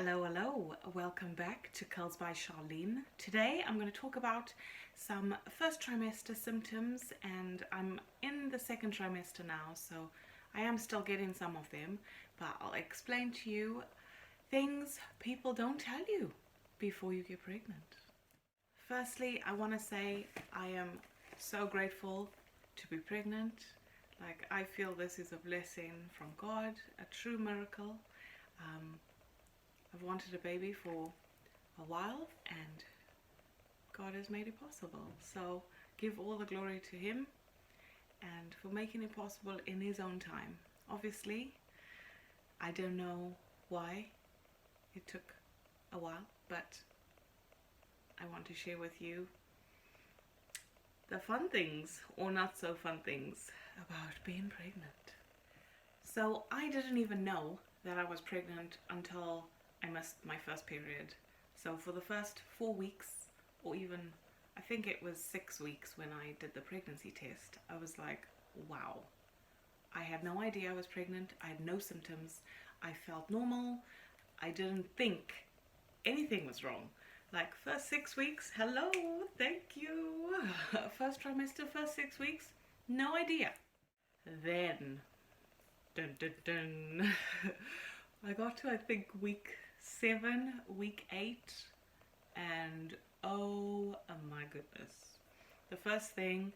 Hello, hello, welcome back to Curls by Sharlene. Today I'm going to talk about some first trimester symptoms, and I'm in the second trimester now, so I am still getting some of them, but I'll explain to you things people don't tell you before you get pregnant. Firstly, I want to say I am so grateful to be pregnant. Like, I feel this is a blessing from God, a true miracle. I've wanted a baby for a while and God has made it possible. So give all the glory to Him and for making it possible in His own time. Obviously, I don't know why it took a while, but I want to share with you the fun things or not so fun things about being pregnant. So I didn't even know that I was pregnant until I missed my first period. So for the first 4 weeks, or even I think it was 6 weeks when I did the pregnancy test, I was like, wow. I had no idea I was pregnant. I had no symptoms. I felt normal. I didn't think anything was wrong. Like, first 6 weeks, hello, thank you. First trimester, first 6 weeks, no idea. Then, dun dun dun, I got to, I think, week 7, week 8, and oh my goodness. The first thing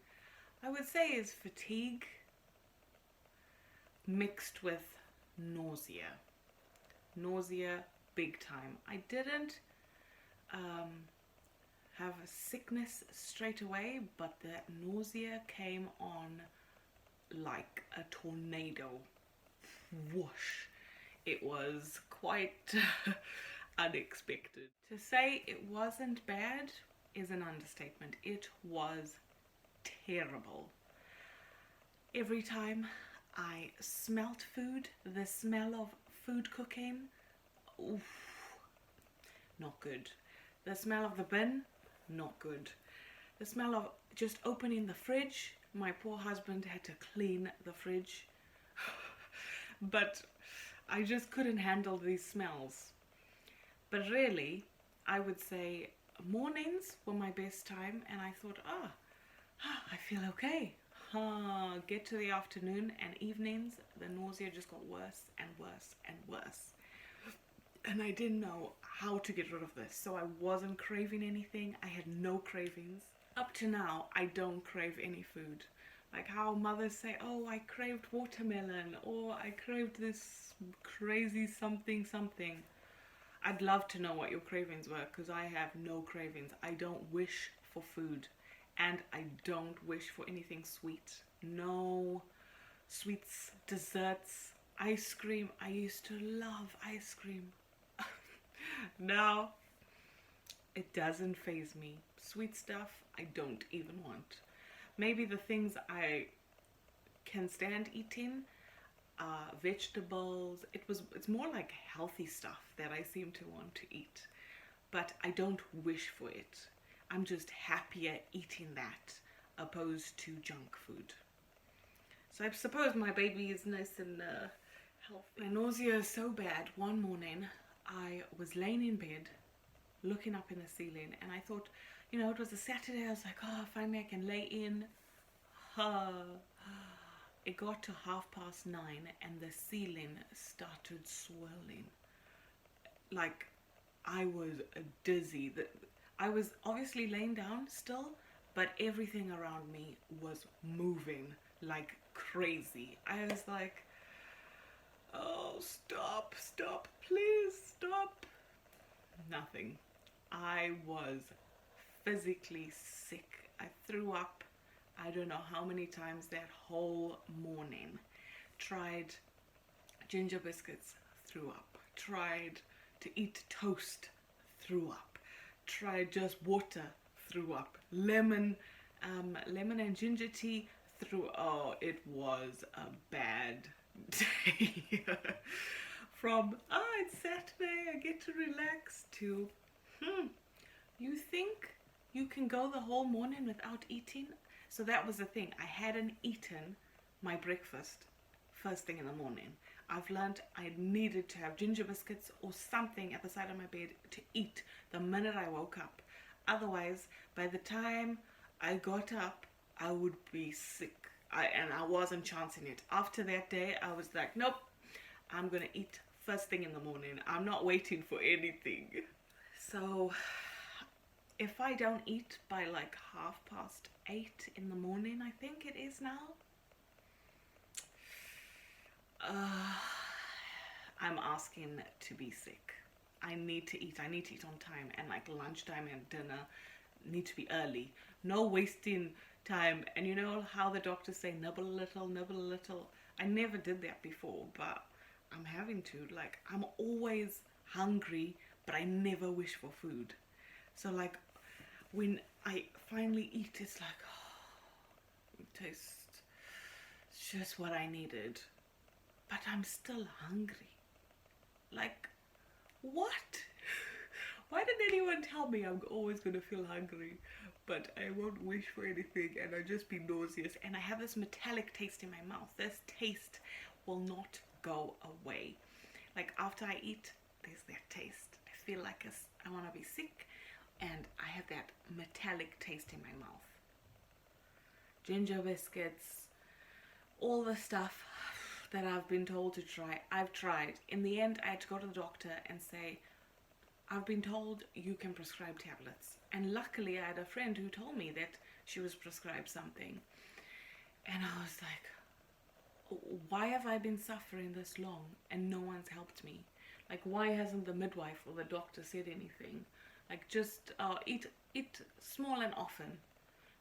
I would say is fatigue mixed with nausea. Nausea big time. I didn't have a sickness straight away, but that nausea came on like a tornado. Whoosh. It was quite unexpected. To say it wasn't bad is an understatement. It was terrible. Every time I smelt food, the smell of food cooking, oof, not good. The smell of the bin, not good. The smell of just opening the fridge, my poor husband had to clean the fridge. But I just couldn't handle these smells. But really, I would say mornings were my best time, and I thought, I feel okay. Get to the afternoon and evenings, the nausea just got worse and worse and worse. And I didn't know how to get rid of this, so I wasn't craving anything. I had no cravings. Up to now, I don't crave any food. Like how mothers say, oh, I craved watermelon, or I craved this crazy something something. I'd love to know what your cravings were, because I have no cravings. I don't wish for food, and I don't wish for anything sweet. No sweets, desserts, ice cream. I used to love ice cream. Now, it doesn't faze me. Sweet stuff, I don't even want. Maybe the things I can stand eating, vegetables. It's more like healthy stuff that I seem to want to eat, but I don't wish for it. I'm just happier eating that opposed to junk food. So I suppose my baby is nice and healthy. My nausea is so bad. One morning I was laying in bed looking up in the ceiling, and I thought, you know, it was a Saturday. I was like, oh, finally I can lay in. It got to 9:30 and the ceiling started swirling. Like, I was dizzy. I was obviously laying down still, but everything around me was moving like crazy. I was like, oh, stop, stop, please stop. Nothing. I was physically sick. I threw up I don't know how many times that whole morning. Tried ginger biscuits, threw up. Tried to eat toast, threw up. Tried just water, threw up. Lemon and ginger tea, oh, it was a bad day. From, it's Saturday, I get to relax, to, you think you can go the whole morning without eating? So that was the thing. I hadn't eaten my breakfast first thing in the morning. I've learned I needed to have ginger biscuits or something at the side of my bed to eat the minute I woke up. Otherwise, by the time I got up, I would be sick. And I wasn't chancing it. After that day, I was like, nope, I'm gonna eat first thing in the morning. I'm not waiting for anything. So if I don't eat by like 8:30 in the morning, I think it is now, I'm asking to be sick. I need to eat. I need to eat on time, and like lunchtime and dinner need to be early. No wasting time. And you know how the doctors say nibble a little, nibble a little. I never did that before, but I'm having to. Like, I'm always hungry, but I never wish for food. So like when I finally eat, it's like, oh, it tastes just what I needed, but I'm still hungry. Like, what? Why did anyone tell me I'm always gonna feel hungry, but I won't wish for anything and I'll just be nauseous? And I have this metallic taste in my mouth. This taste will not go away. Like, after I eat, there's that taste. I feel like I want to be sick, and I have that metallic taste in my mouth. Ginger biscuits, all the stuff that I've been told to try, I've tried. In the end, I had to go to the doctor and say, I've been told you can prescribe tablets. And luckily, I had a friend who told me that she was prescribed something. And I was like, why have I been suffering this long and no one's helped me? Like, why hasn't the midwife or the doctor said anything? Like, just eat small and often.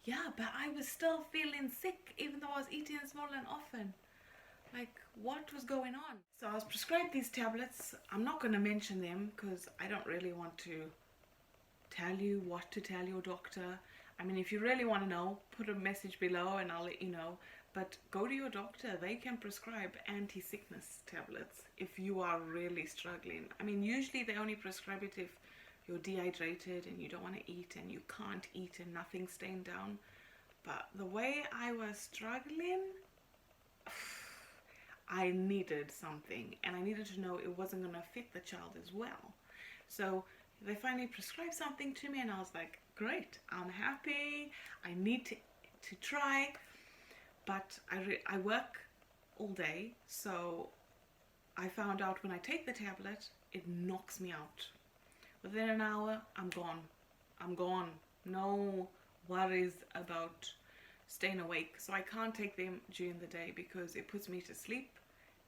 Yeah, but I was still feeling sick even though I was eating small and often. Like, what was going on? So I was prescribed these tablets. I'm not going to mention them because I don't really want to tell you what to tell your doctor. I mean, if you really want to know, put a message below and I'll let you know. But go to your doctor. They can prescribe anti-sickness tablets if you are really struggling. I mean, usually they only prescribe it if you're dehydrated and you don't want to eat and you can't eat and nothing's staying down. But the way I was struggling, I needed something, and I needed to know it wasn't going to affect the child as well. So they finally prescribed something to me, and I was like, great, I'm happy. I need to try. But I work all day, so I found out when I take the tablet, it knocks me out. Within an hour, I'm gone. I'm gone. No worries about staying awake. So I can't take them during the day because it puts me to sleep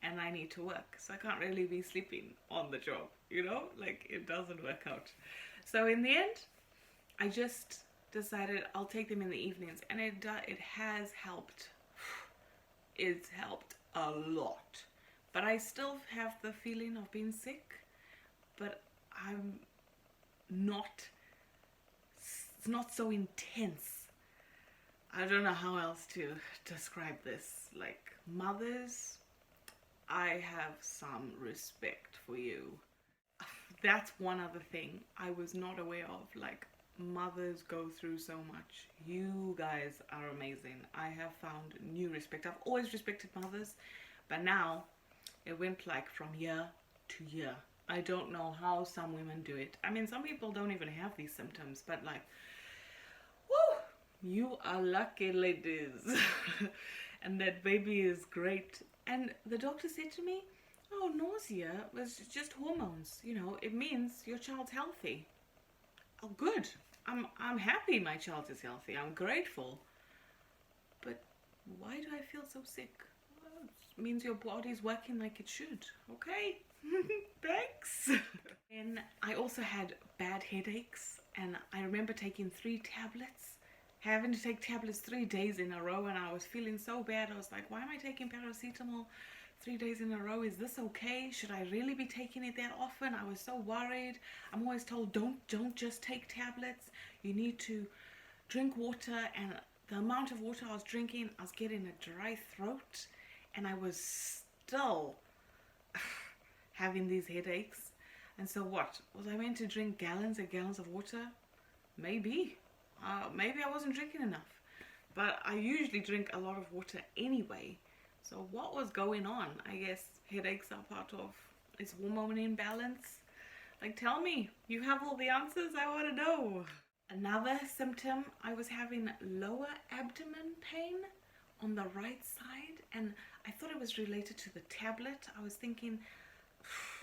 and I need to work. So I can't really be sleeping on the job, you know? Like, it doesn't work out. So in the end, I just decided I'll take them in the evenings, and it has helped. It's helped a lot. But I still have the feeling of being sick, but I'm not, it's not so intense. I don't know how else to describe this. Like, mothers, I have some respect for you. That's one other thing I was not aware of. Like, mothers go through so much. You guys are amazing. I have found new respect. I've always respected mothers, but now it went like from year to year. I don't know how some women do it. I mean, some people don't even have these symptoms, but like, woo, you are lucky, ladies. And that baby is great. And the doctor said to me, oh, nausea was just hormones. You know, it means your child's healthy. Oh, good. I'm happy my child is healthy. I'm grateful. But why do I feel so sick? Well, it means your body's working like it should. Okay? Thanks. And I also had bad headaches, and I remember taking 3 tablets, having to take tablets 3 days in a row, and I was feeling so bad. I was like, why am I taking paracetamol 3 days in a row? Is this okay? Should I really be taking it that often? I was so worried. I'm always told, don't just take tablets. You need to drink water, and the amount of water I was drinking, I was getting a dry throat, and I was still having these headaches. And so what? Was I meant to drink gallons and gallons of water? Maybe. Maybe I wasn't drinking enough. But I usually drink a lot of water anyway. So what was going on? I guess headaches are part of its hormone imbalance. Like, tell me, you have all the answers, I want to know. Another symptom, I was having lower abdomen pain on the right side, and I thought it was related to the tablet. I was thinking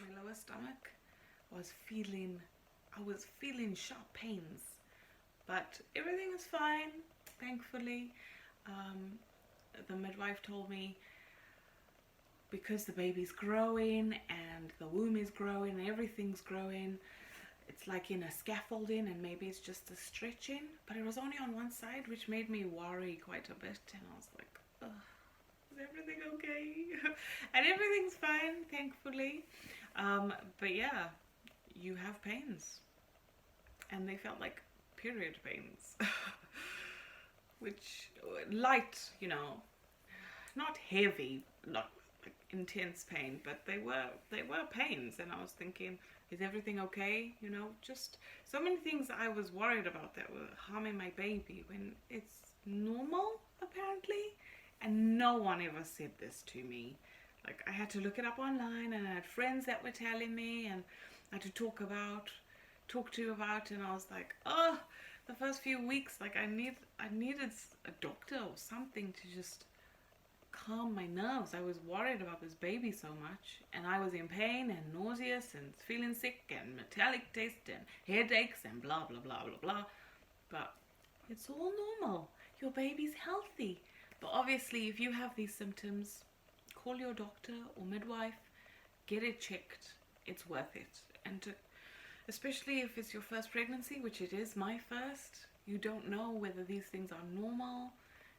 my lower stomach I was feeling sharp pains, but everything is fine, thankfully. The midwife told me because the baby's growing and the womb is growing and everything's growing, it's like in a scaffolding, and maybe it's just a stretching, but it was only on one side, which made me worry quite a bit. And I was like, ugh, is everything okay? And everything's fine, thankfully. But yeah, you have pains, and they felt like period pains. Which, light, you know, not heavy, not like intense pain, but they were pains. And I was thinking, is everything okay? You know, just so many things I was worried about that were harming my baby when it's normal, apparently. And no one ever said this to me. Like, I had to look it up online, and I had friends that were telling me, and I had to talk to about, and I was like, oh, the first few weeks, like, I needed a doctor or something to just calm my nerves. I was worried about this baby so much, and I was in pain and nauseous and feeling sick and metallic taste and headaches and blah blah blah blah blah. But it's all normal. Your baby's healthy. But obviously, if you have these symptoms, call your doctor or midwife, get it checked. It's worth it. And especially if it's your first pregnancy, which it is my first, you don't know whether these things are normal.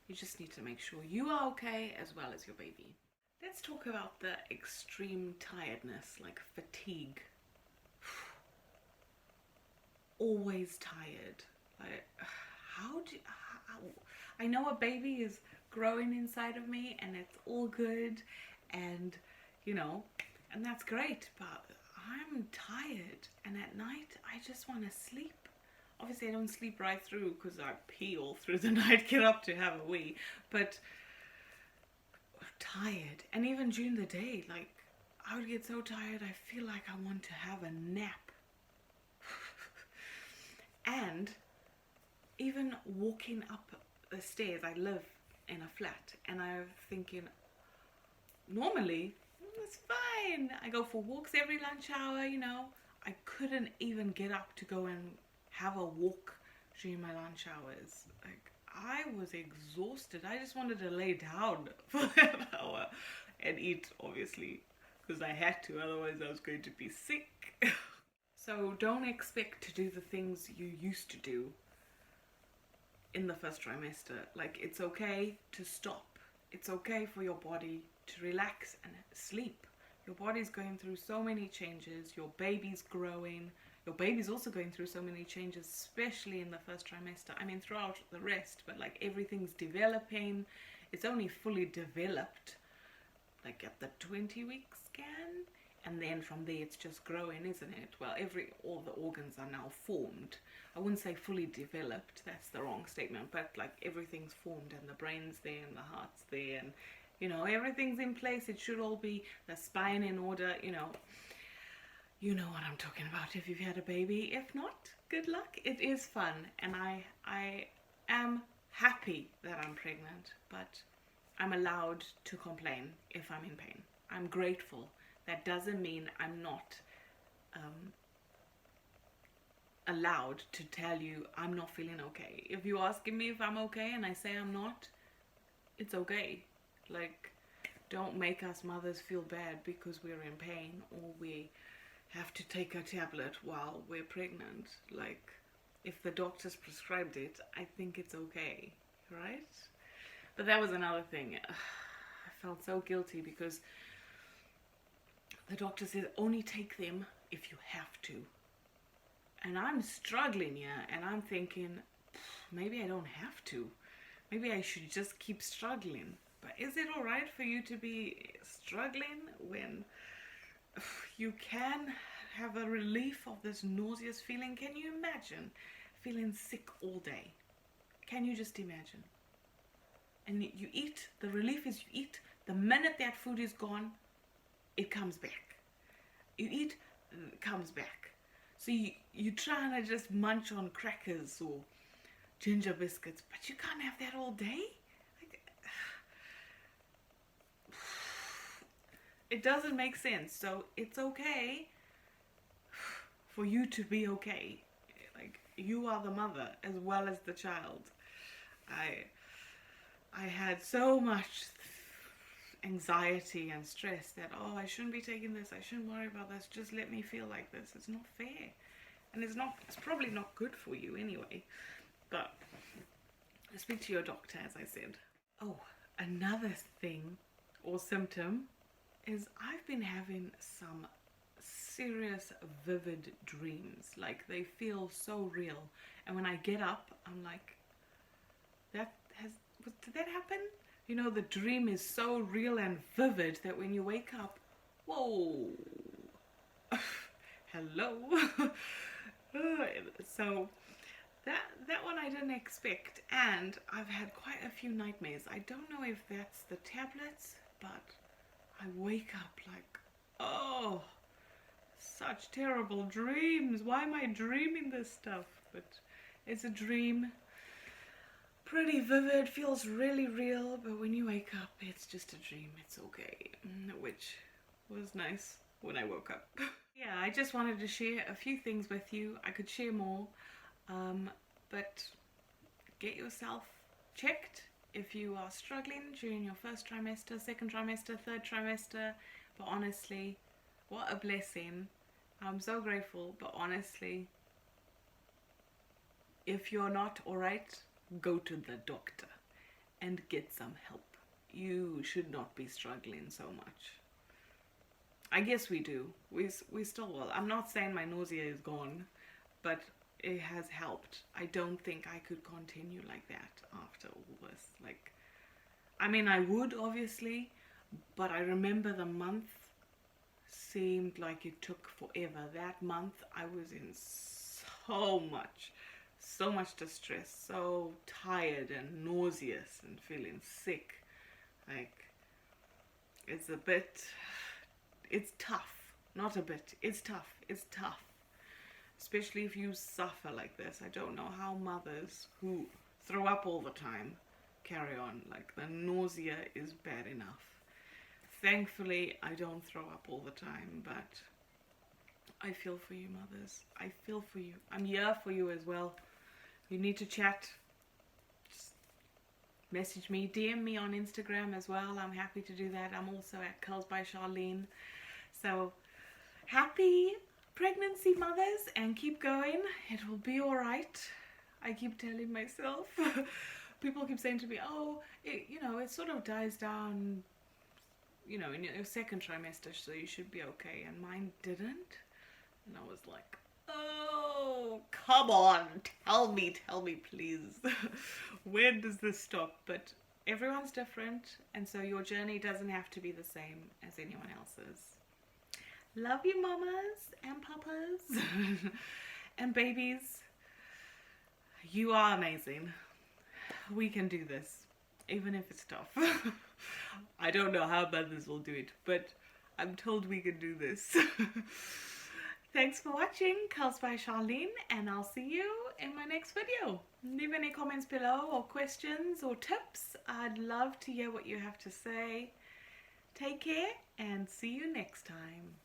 You just need to make sure you are okay as well as your baby. Let's talk about the extreme tiredness, like fatigue. Always tired. Like, how I know a baby is growing inside of me, and it's all good, and you know, and that's great, but I'm tired, and at night I just want to sleep. Obviously I don't sleep right through because I pee all through the night, get up to have a wee, but tired. And even during the day, like, I would get so tired I feel like I want to have a nap. And even walking up the stairs, I live in a flat, and I'm thinking, normally it's fine, I go for walks every lunch hour, you know. I couldn't even get up to go and have a walk during my lunch hours. Like, I was exhausted. I just wanted to lay down for that hour and eat, obviously, because I had to, otherwise I was going to be sick. So don't expect to do the things you used to do in the first trimester. Like, it's okay to stop. It's okay for your body to relax and sleep. Your body's going through so many changes. Your baby's growing. Your baby's also going through so many changes, especially in the first trimester. I mean, throughout the rest, but like, everything's developing. It's only fully developed like at the 20-week scan, and then from there it's just growing, isn't it? Well, all the organs are now formed. I wouldn't say fully developed, that's the wrong statement, but like, everything's formed, and the brain's there and the heart's there, and you know, everything's in place. It should all be, the spine in order, you know what I'm talking about if you've had a baby. If not, good luck. It is fun, and I am happy that I'm pregnant, but I'm allowed to complain if I'm in pain. I'm grateful. That doesn't mean I'm not allowed to tell you I'm not feeling okay. If you're asking me if I'm okay and I say I'm not, it's okay. Like, don't make us mothers feel bad because we're in pain or we have to take a tablet while we're pregnant. Like, if the doctor's prescribed it, I think it's okay, right? But that was another thing. I felt so guilty because the doctor said only take them if you have to. And I'm struggling here, and I'm thinking, maybe I don't have to. Maybe I should just keep struggling. But is it alright for you to be struggling when you can have a relief of this nauseous feeling? Can you imagine feeling sick all day? Can you just imagine? And you eat, the relief is you eat The minute that food is gone, it comes back. You eat, it comes back. So you try to just munch on crackers or ginger biscuits, but you can't have that all day. Like, it doesn't make sense. So it's okay for you to be okay. Like, you are the mother as well as the child. I had so much anxiety and stress that, oh, I shouldn't be taking this, I shouldn't worry about this, just let me feel like this. It's not fair. And it's probably not good for you anyway. But speak to your doctor, as I said. Oh, another thing or symptom is I've been having some serious vivid dreams. Like, they feel so real, and when I get up I'm like, did that happen? You know, the dream is so real and vivid that when you wake up, whoa, hello. So that one I didn't expect, and I've had quite a few nightmares. I don't know if that's the tablets, but I wake up like, oh, such terrible dreams. Why am I dreaming this stuff? But it's a dream. Pretty vivid, feels really real, but when you wake up, it's just a dream. It's okay, which was nice when I woke up. Yeah, I just wanted to share a few things with you. I could share more, but get yourself checked if you are struggling during your first trimester, second trimester, third trimester. But honestly, what a blessing. I'm so grateful, but honestly, if you're not alright, go to the doctor and get some help. You should not be struggling so much. I guess we do. We still will. I'm not saying my nausea is gone, but it has helped. I don't think I could continue like that after all this. Like, I mean, I would obviously, but I remember the month seemed like it took forever. That month I was in so much distress, so tired and nauseous and feeling sick. Like, it's tough. Not a bit, it's tough. It's tough, especially if you suffer like this. I don't know how mothers who throw up all the time carry on. Like, the nausea is bad enough. Thankfully I don't throw up all the time, but I feel for you, mothers. I feel for you. I'm here for you as well. You need to chat, just message me, DM me on Instagram as well. I'm happy to do that. I'm also at Curls by Sharlene. So happy pregnancy, mothers, and keep going. It will be all right. I keep telling myself. People keep saying to me, oh, it sort of dies down, in your second trimester, so you should be okay. And mine didn't. And I was like, oh, come on, tell me please. When does this stop? But everyone's different, and so your journey doesn't have to be the same as anyone else's. Love you, mamas and papas and babies. You are amazing. We can do this, even if it's tough. I don't know how mothers will do it, but I'm told we can do this. Thanks for watching Curls by Sharlene, and I'll see you in my next video. Leave any comments below or questions or tips. I'd love to hear what you have to say. Take care and see you next time.